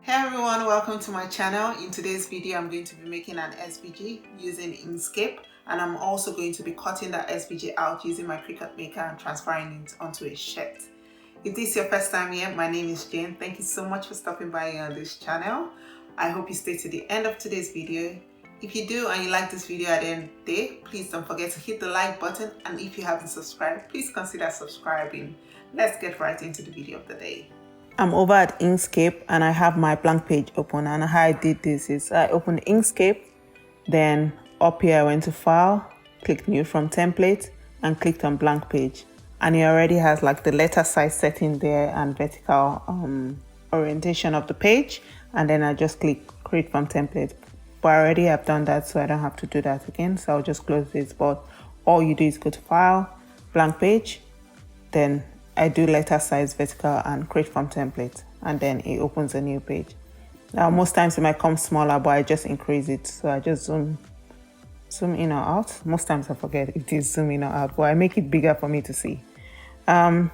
Hey everyone, welcome to my channel. In today's video, I'm going to be making an SVG using Inkscape, and I'm also going to be cutting that SVG out using my cricut maker and transferring it onto a shirt. If this is your first time here, my name is Jane. Thank you so much for stopping by on this channel. I hope you stay to the end of today's video. If you do and you like this video at the end of the day, please don't forget to hit the like button, and if you haven't subscribed, please consider subscribing. Let's get right into the video of the day. I'm over at Inkscape and I have my blank page open, and how I did this is I opened Inkscape, then up here I went to File, clicked New from Template and clicked on Blank Page, and it already has like the letter size setting there and vertical orientation of the page, and then I just click Create from Template. But I already have done that, so I don't have to do that again, so I'll just close this. But all you do is go to File, Blank Page, then I do letter size vertical and create from template, and then it opens a new page. Now most times it might come smaller, but I just increase it, so I just zoom in or out. Most times I forget if it is zoom in or out, but I make it bigger for me to see. And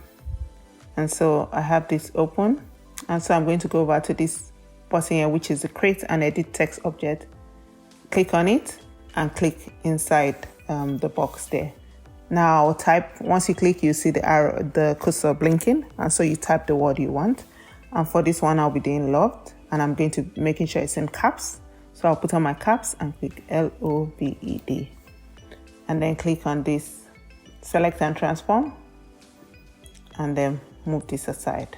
so I have this open, and so I'm going to go over to this button here, which is the create and edit text object. Click on it and click inside the box there. Now I'll type, once you click, you see the arrow, the cursor blinking, and so you type the word you want. And for this one, I'll be doing loved, and I'm going to making sure it's in caps. So I'll put on my caps and click LOVED, and then click on this, select and transform, and then move this aside.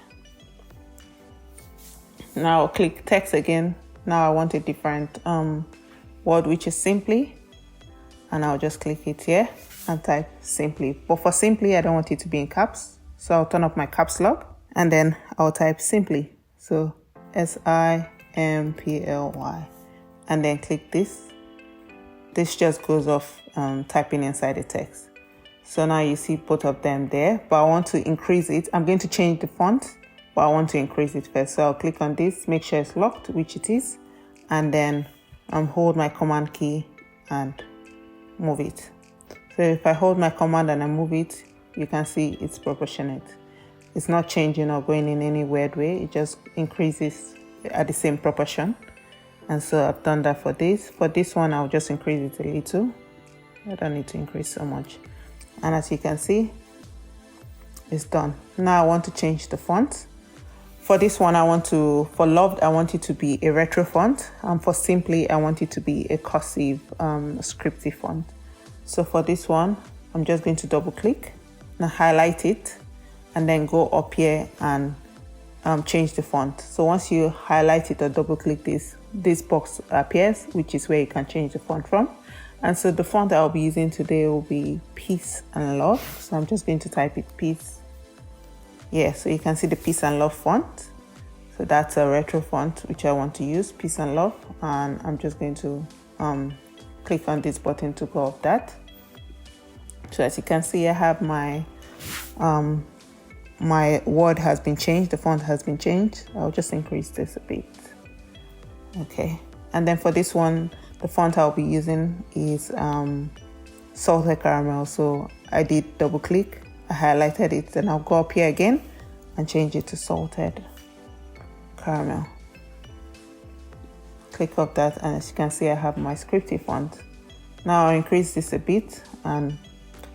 Now I'll click text again. Now I want a different word, which is simply, and I'll just click it here and type simply. But for simply, I don't want it to be in caps, so I'll turn off my caps lock, and then I'll type simply, so SIMPLY, and then click this. This just goes off typing inside the text. So now you see both of them there, but I want to increase it. I'm going to change the font, but I want to increase it first. So I'll click on this, make sure it's locked, which it is, and then hold my command key and move it. So if I hold my command and I move it, you can see it's proportionate. It's not changing or going in any weird way. It just increases at the same proportion. And so I've done that for this. For this one, I'll just increase it a little. I don't need to increase so much. And as you can see, it's done. Now I want to change the font. For this one, for loved, I want it to be a retro font. And for simply, I want it to be a cursive scripty font. So for this one, I'm just going to double click and highlight it, and then go up here and change the font. So once you highlight it or double click this box appears, which is where you can change the font from. And so the font I'll be using today will be Peace and Love. So I'm just going to type it Peace. Yeah, so you can see the Peace and Love font. So that's a retro font which I want to use, Peace and Love. And I'm just going to click on this button to go off that. So as you can see, I have my my word has been changed, the font has been changed. I'll just increase this a bit. Okay, and then for this one, the font I'll be using is Salted Caramel. So I did double click, I highlighted it, then I'll go up here again and change it to Salted Caramel. Click up that, and as you can see, I have my scripty font. Now I'll increase this a bit, and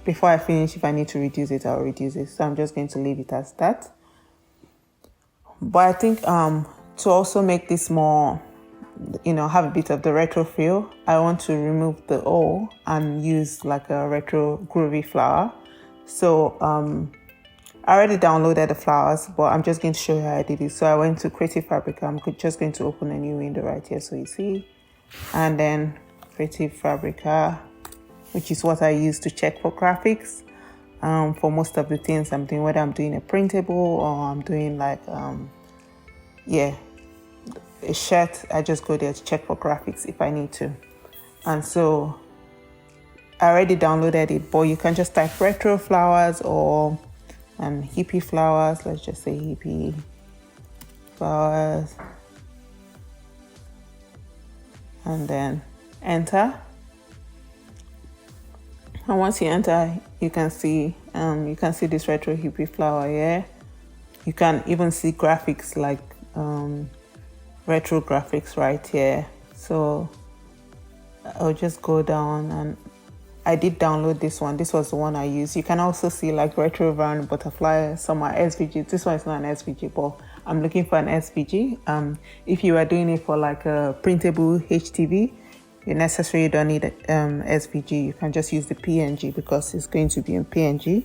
before I finish, if I need to reduce it, I'll reduce it. So I'm just going to leave it as that. But I think to also make this more, have a bit of the retro feel, I want to remove the O and use like a retro groovy flower. So I already downloaded the flowers, but I'm just going to show you how I did it. So I went to Creative Fabrica. I'm just going to open a new window right here, so you see. And then Creative Fabrica, which is what I use to check for graphics. For most of the things I'm doing, whether I'm doing a printable or I'm doing like, a shirt, I just go there to check for graphics if I need to. And so I already downloaded it, but you can just type retro flowers or hippie flowers. Let's just say hippie flowers, and then enter. And once you enter, you can see this retro hippie flower here. You can even see graphics like retro graphics right here. So I'll just go down, and I did download this one. This was the one I used. You can also see like retro van, butterfly, some are SVG. This one is not an SVG, but I'm looking for an SVG. If you are doing it for like a printable HTV, you necessarily don't need SVG. You can just use the PNG because it's going to be in PNG.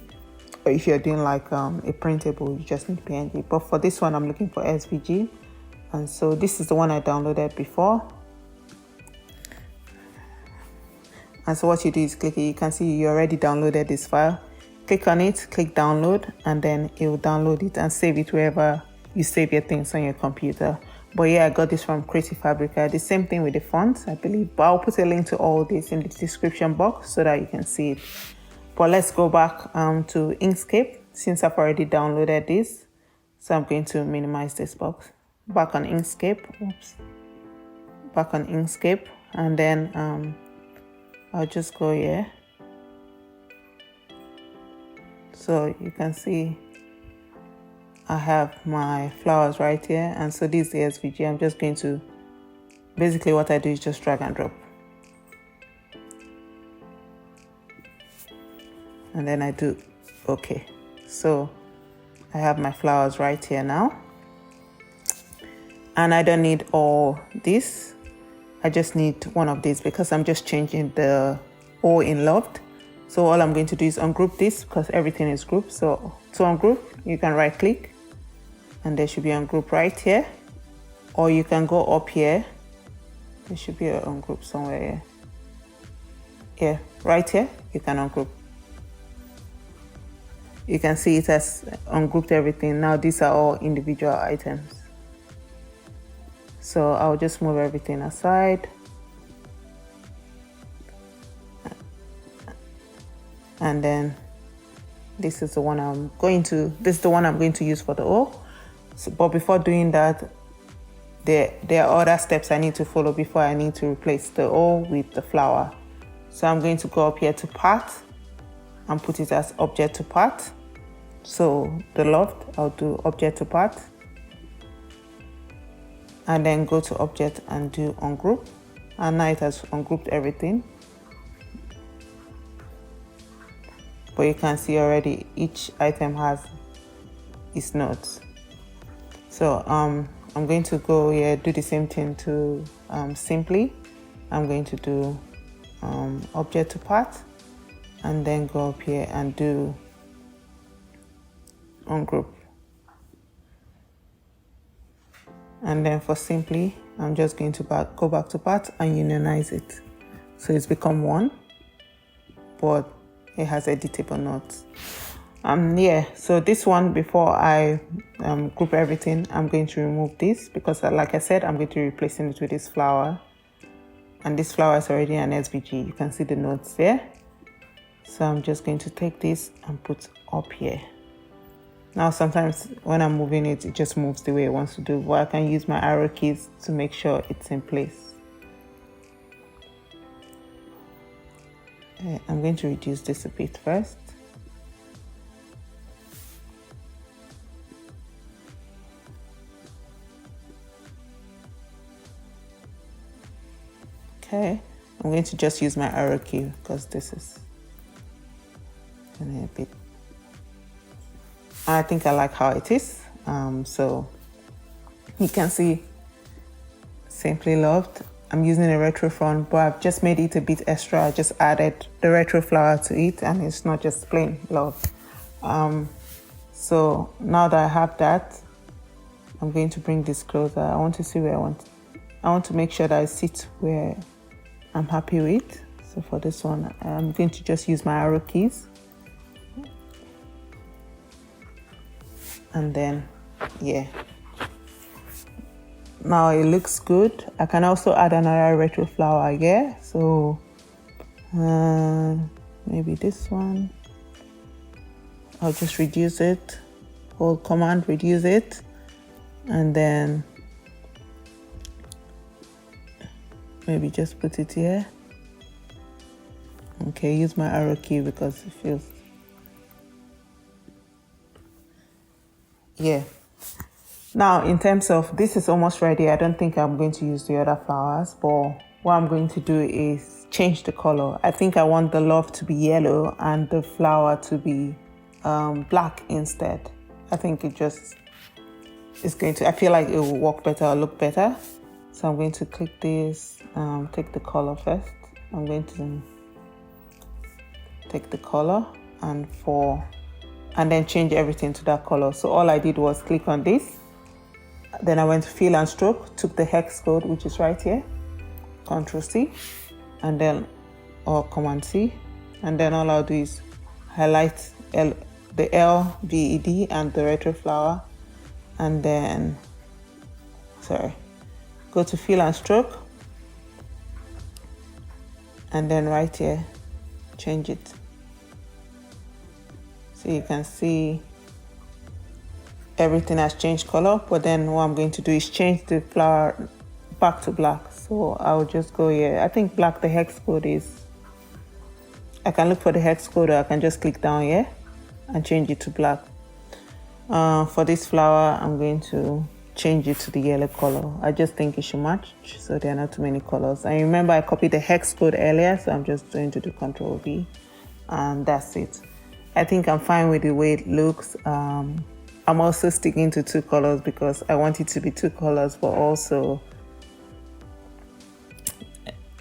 Or if you're doing like a printable, you just need PNG. But for this one, I'm looking for SVG. And so this is the one I downloaded before. And so what you do is click it. You can see you already downloaded this file. Click on it, click download, and then it will download it and save it wherever you save your things on your computer. But yeah, I got this from Creative Fabrica. The same thing with the fonts, I believe. But I'll put a link to all this in the description box so that you can see it. But let's go back to Inkscape since I've already downloaded this. So I'm going to minimize this box. Back on Inkscape. Oops. Back on Inkscape, and then I'll just go here. So you can see I have my flowers right here, and so this is the SVG. I'm just going to, basically what I do is just drag and drop. And then I do okay. So I have my flowers right here now. And I don't need all this. I just need one of these because I'm just changing the O in loved. So all I'm going to do is ungroup this because everything is grouped. So to ungroup, you can right click and there should be ungroup right here. Or you can go up here. There should be an ungroup somewhere here. Yeah, right here, you can ungroup. You can see it has ungrouped everything. Now these are all individual items. So I'll just move everything aside. And then this is the one I'm going to use for the O. So, but before doing that, there are other steps I need to follow before I need to replace the O with the flower. So I'm going to go up here to part and put it as object to part. So the loft, I'll do object to part. And then go to object and do ungroup. And now it has ungrouped everything. But you can see already each item has its notes. So I'm going to go here, do the same thing to simply. I'm going to do object to part and then go up here and do ungroup. And then for simply, I'm just going to go back to part and unionize it. So it's become one, but it has editable notes. Yeah, so this one, before I group everything, I'm going to remove this because like I said, I'm going to be replacing it with this flower. And this flower is already an SVG. You can see the notes there. So I'm just going to take this and put up here. Now, sometimes when I'm moving it, it just moves the way it wants to do. But I can use my arrow keys to make sure it's in place. Okay, I'm going to reduce this a bit first. Okay, I'm going to just use my arrow key because this is a bit. I think I like how it is. So you can see Simply Loved. I'm using a retro font, but I've just made it a bit extra. I just added the retro flower to it and it's not just plain love. So now that I have that, I'm going to bring this closer. I want to see where I want to make sure that I sit where I'm happy with. So for this one, I'm going to just use my arrow keys. And then, yeah. Now it looks good. I can also add another retro flower here. So maybe this one. I'll just reduce it. Hold command, reduce it. And then maybe just put it here. Okay, use my arrow key because it feels. Yeah. Now, in terms of, this is almost ready. I don't think I'm going to use the other flowers, but what I'm going to do is change the color. I think I want the love to be yellow and the flower to be black instead. I think it just is going to, I feel like it will work better or look better. So I'm going to click this, take the color first. I'm going to take the color and then change everything to that color. So all I did was click on this. Then I went to fill and stroke, took the hex code, which is right here, Ctrl C, and then, or Command C. And then all I'll do is highlight the LVED and the retro flower. And then, go to fill and stroke. And then right here, change it. So you can see everything has changed color, but then what I'm going to do is change the flower back to black. So I'll just go here. I think black, the hex code is, I can look for the hex code, or I can just click down here and change it to black. For this flower, I'm going to change it to the yellow color. I just think it should match, so there are not too many colors. And remember, I copied the hex code earlier, so I'm just going to do Ctrl V, and that's it. I think I'm fine with the way it looks. I'm also sticking to 2 colors because I want it to be 2 colors, but also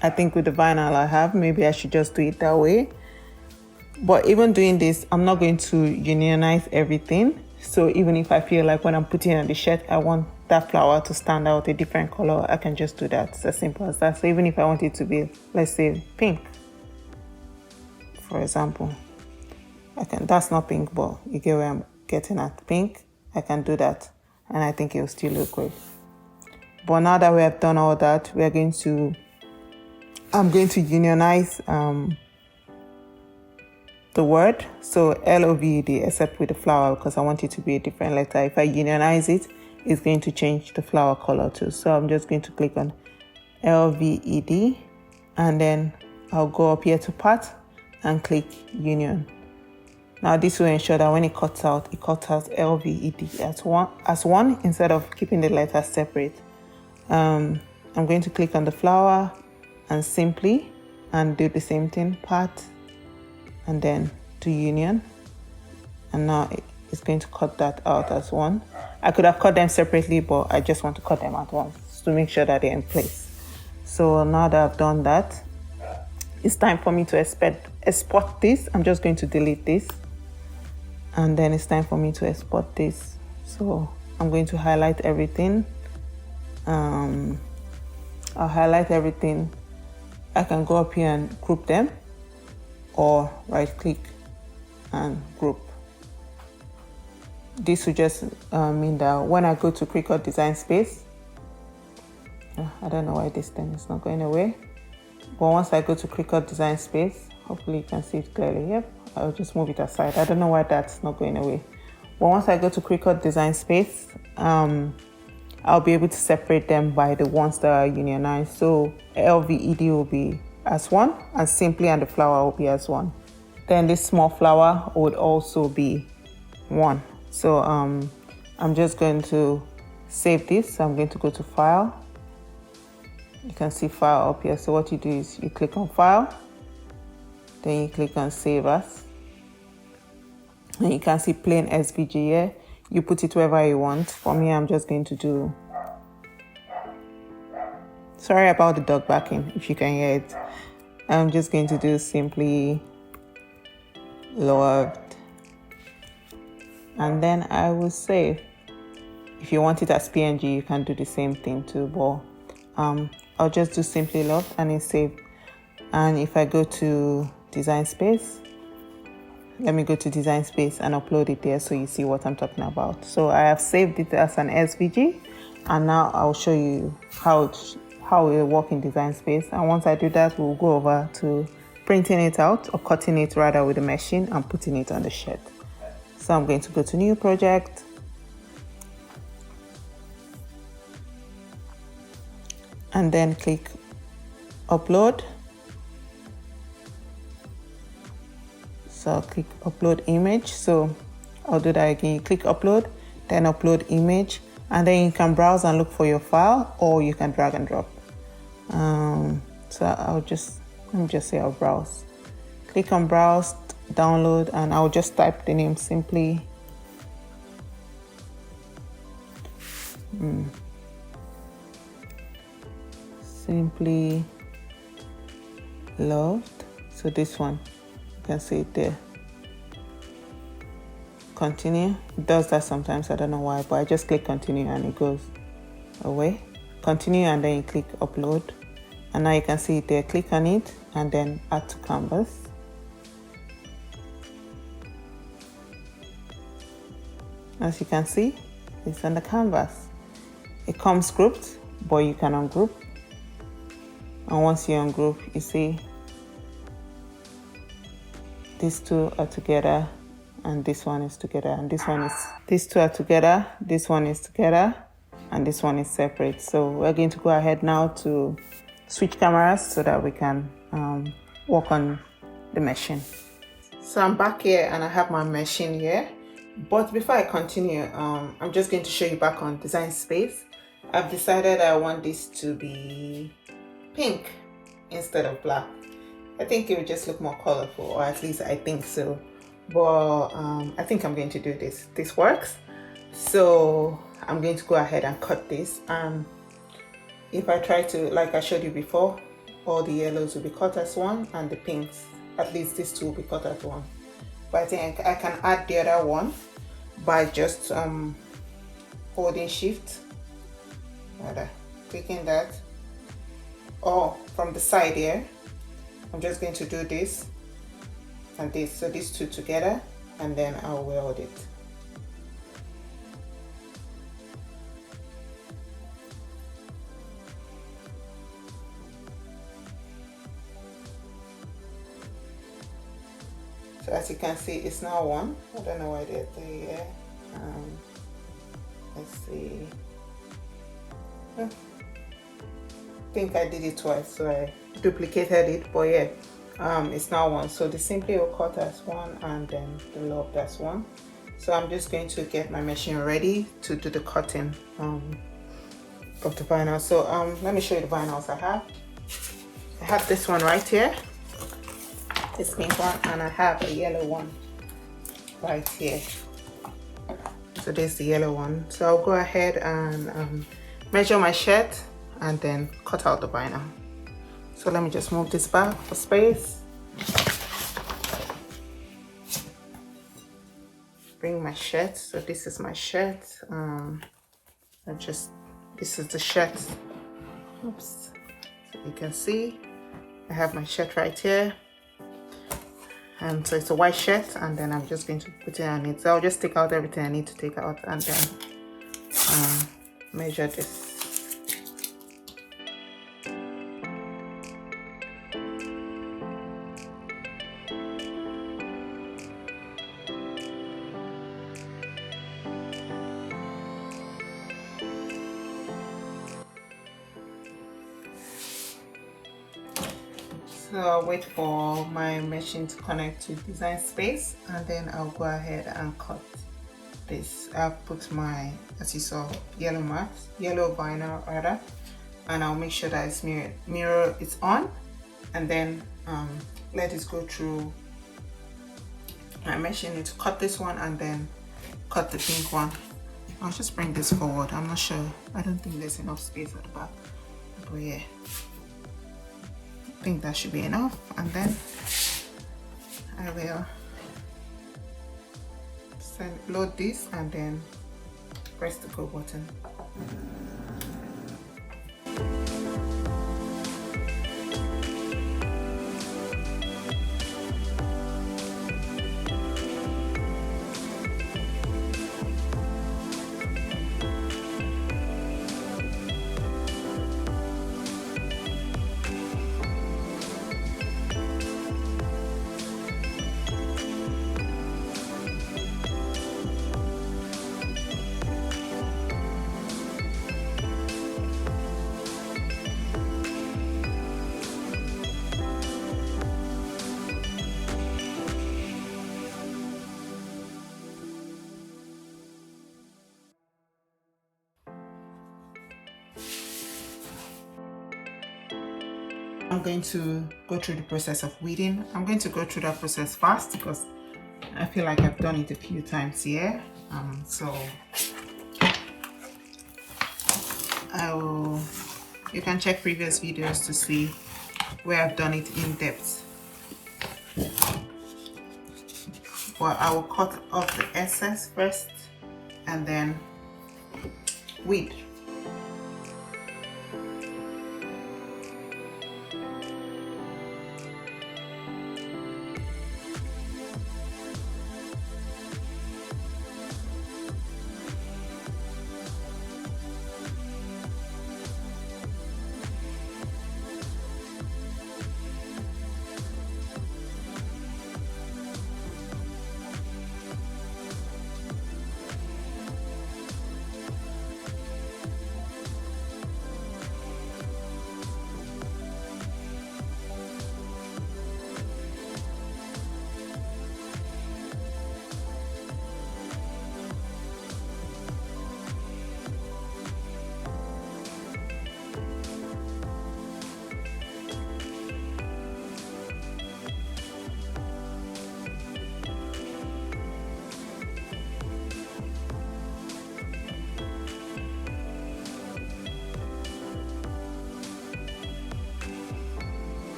I think with the vinyl I have, maybe I should just do it that way. But even doing this, I'm not going to unionize everything. So even if I feel like when I'm putting on the shirt, I want that flower to stand out a different color, I can just do that. It's as simple as that. So even if I want it to be, let's say, pink, for example, I can, that's not pink, but you get where I'm getting at, pink, I can do that, and I think it will still look great. But now that we have done all that, I'm going to unionize the word, so LOVED, except with the flower, because I want it to be a different letter. If I unionize it, it's going to change the flower color too. So I'm just going to click on LVED, and then I'll go up here to part and click union. Now this will ensure that when it cuts out LVED as one instead of keeping the letters separate. I'm going to click on the flower and simply and do the same thing, part, and then to union. And now it's going to cut that out as one. I could have cut them separately, but I just want to cut them at once to make sure that they're in place. So now that I've done that, it's time for me to export this. I'm just going to delete this. And then it's time for me to export this. So I'm going to highlight everything. I'll highlight everything. I can go up here and group them, or right click and group. This will just mean that when I go to Cricut Design Space, I don't know why this thing is not going away, but once I go to Cricut Design Space, hopefully you can see it clearly. Yep, I'll just move it aside. I don't know why that's not going away. But once I go to Cricut Design Space, I'll be able to separate them by the ones that are unionized. So LVED will be as one, and simply and the flower will be as one. Then this small flower would also be one. So I'm just going to save this. So I'm going to go to File. You can see File up here. So what you do is you click on File, then you click on Save As, and you can see plain SVG here. You put it wherever you want. For me, I'm just going to do, sorry about the dog barking, if you can hear it. I'm just going to do simply loved, and then I will save. If you want it as PNG, you can do the same thing too, but I'll just do simply loved and it's saved. And if I go to Design Space, let me go to Design Space and upload it there so you see what I'm talking about. So I have saved it as an SVG, and now I'll show you how it will work in Design Space. And once I do that, we'll go over to printing it out, or cutting it rather with the machine and putting it on the shirt. So I'm going to go to New Project, and then click Upload. So I'll click Upload Image. So I'll do that again. You click Upload, then Upload Image, and then you can browse and look for your file, or you can drag and drop. So let me just say I'll browse. Click on browse, download, and I'll just type the name simply. Simply Loved. So this one, you can see it there. Continue. It does that sometimes, I don't know why, but I just click continue and it goes away. Continue, and then you click upload, and now you can see it there. Click on it and then add to canvas. As you can see, it's on the canvas. It comes grouped, but you can ungroup. And once you ungroup, you see these two are together, and this one is together, and these two are together, this one is together, and this one is separate. So we're going to go ahead now to switch cameras so that we can work on the machine. So I'm back here and I have my machine here. But before I continue, I'm just going to show you back on Design Space. I've decided I want this to be pink instead of black. I think it would just look more colorful, or at least I think so. But I think I'm going to do this. This works. So I'm going to go ahead and cut this. If I try to, like I showed you before, all the yellows will be cut as one, and the pinks, at least these two, will be cut as one. But I think I can add the other one by just holding shift, clicking that, or from the side here. I'm just going to do this and this, so these two together, and then I'll weld it. So as you can see, it's now one. I don't know why they're there. Let's see. I think I did it twice, so I duplicated it, but yeah, it's now one. So the Simply will cut as one, and then the Loved as one. So I'm just going to get my machine ready to do the cutting of the vinyl. So let me show you the vinyls I have. I have this one right here, this pink one, and I have a yellow one right here. So there's the yellow one. So I'll go ahead and measure my shirt and then cut out the vinyl. So let me just move this back for space. Bring my shirt. So this is my shirt. This is the shirt. Oops. So you can see I have my shirt right here. So it's a white shirt, and then I'm just going to put it on it. So I'll just take out everything I need to take out, and then measure this. So I'll wait for my machine to connect to Design Space, and then I'll go ahead and cut this. I'll put my, as you saw, yellow vinyl rather, and I'll make sure that it's mirror is on, and then let this go through my machine to cut this one, and then cut the pink one. I'll just bring this forward. I'm not sure. I don't think there's enough space at the back, but yeah. I think that should be enough, and then I will load this and then press the go button. I'm going to go through the process of weeding. I'm going to go through that process fast because I feel like I've done it a few times here. So you can check previous videos to see where I've done it in depth. But I will cut off the excess first and then weed.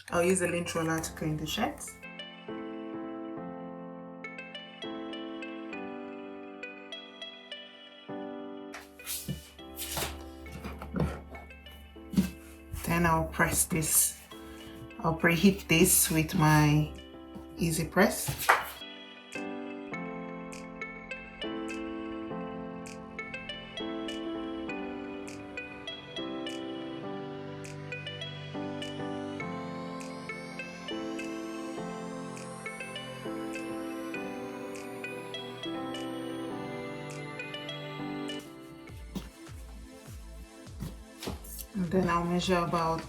I'll use a lint roller to clean the shirts. Then I'll press this. I'll preheat this with my easy press. And then I'll measure about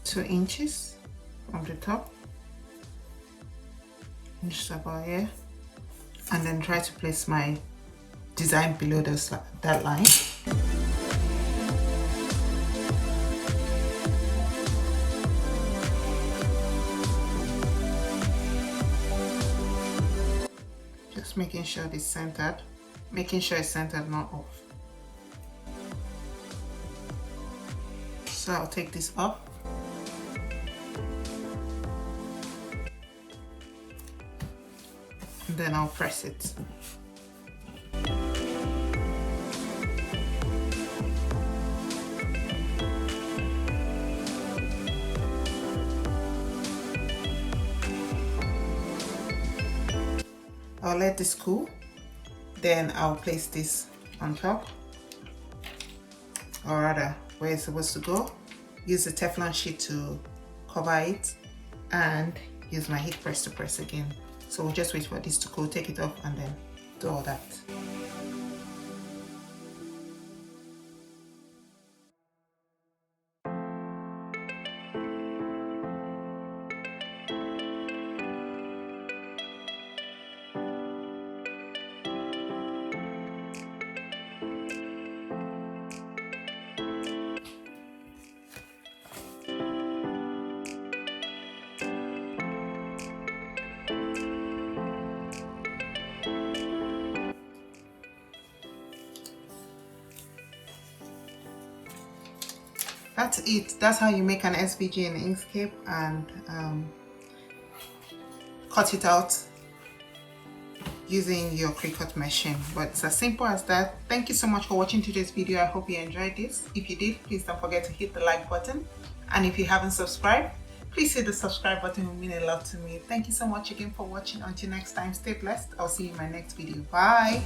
2 inches from the top, just about here, and then try to place my design below that line. Just making sure it's centered. Making sure it's centered, not off. So I'll take this off. And then I'll press it. I'll let this cool. Then I'll place this on top, or rather where it's supposed to go. Use the Teflon sheet to cover it and use my heat press to press again. So we'll just wait for this to cool, take it off, and then do all that. That's it. That's how you make an SVG in Inkscape and cut it out using your cricut machine. But it's as simple as that. Thank you so much for watching today's video. I hope you enjoyed this. If you did, please don't forget to hit the like button. And if you haven't subscribed, please hit the subscribe button. It will mean a lot to me. Thank you so much again for watching. Until next time, stay blessed. I'll see you in my next video. Bye.